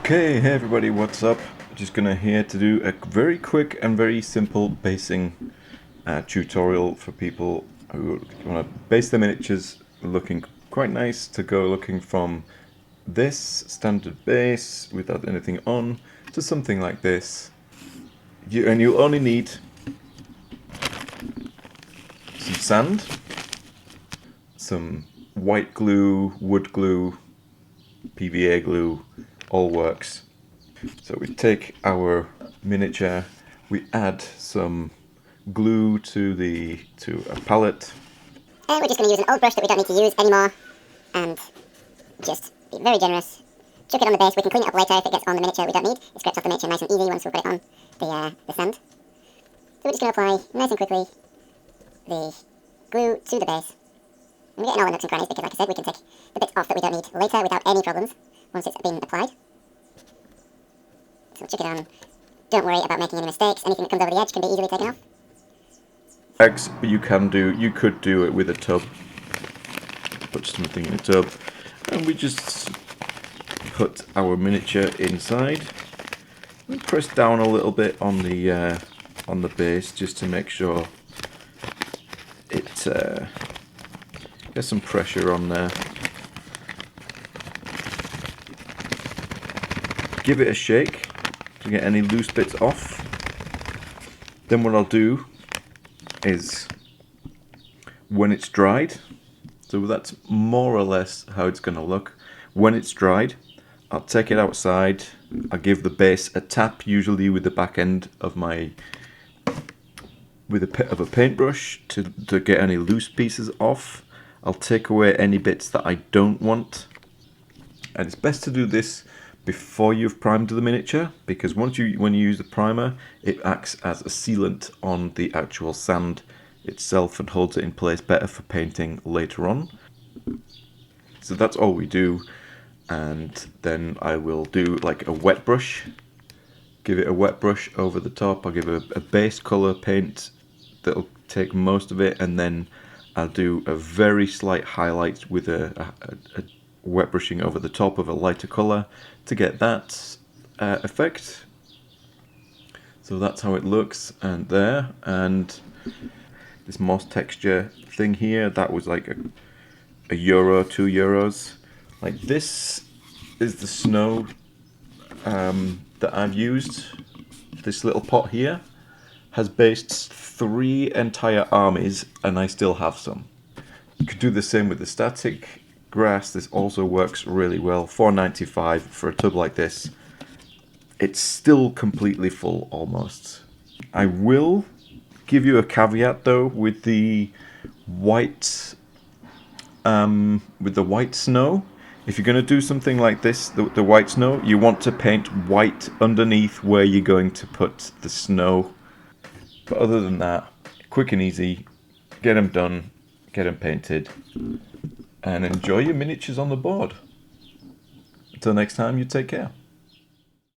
Okay, hey everybody, what's up? Just gonna here to do a very quick and very simple basing tutorial for people who want to base their miniatures looking quite nice, to go looking from this standard base without anything on to something like this. And you'll only need some sand, some white glue, wood glue, PVA glue, all works. So we take our miniature, we add some glue to a palette. And we're just going to use an old brush that we don't need to use anymore, and just be very generous. Chuck it on the base. We can clean it up later if it gets on the miniature we don't need. It scrapes off the miniature nice and easy once we put it on the sand. So we're just going to apply, nice and quickly, the glue to the base. And we're getting all the nooks and crannies because, like I said, we can take the bits off that we don't need later without any problems once it's been applied. So chuck it on. Don't worry about making any mistakes. Anything that comes over the edge can be easily taken off. But you could do it with a tub. Put something in a tub, and we just put our miniature inside and press down a little bit on the base just to make sure it gets some pressure on there. Give it a shake to get any loose bits off. Then what I'll do is, when it's dried, so that's more or less how it's going to look. When it's dried, I'll take it outside. I'll give the base a tap, usually with the back end of a paintbrush to get any loose pieces off. I'll take away any bits that I don't want, and it's best to do this before you've primed the miniature, because when you use the primer, it acts as a sealant on the actual sand itself and holds it in place better for painting later on. So that's all we do, and then I will do like a wet brush, give it a wet brush over the top. I'll give a base color paint that'll take most of it, and then I'll do a very slight highlight with a wet brushing over the top of a lighter color to get that effect. So that's how it looks, and there, and this moss texture thing here, that was like a euro, €2. Like, this is the snow that I've used. This little pot here has based 3 entire armies, and I still have some. You could do the same with the static grass. This also works really well. $4.95 for a tub like this. It's still completely full almost. I will give you a caveat though with the white snow. If you're going to do something like this, the white snow, you want to paint white underneath where you're going to put the snow. But other than that, quick and easy, get them done, get them painted, and enjoy your miniatures on the board. Until next time, you take care.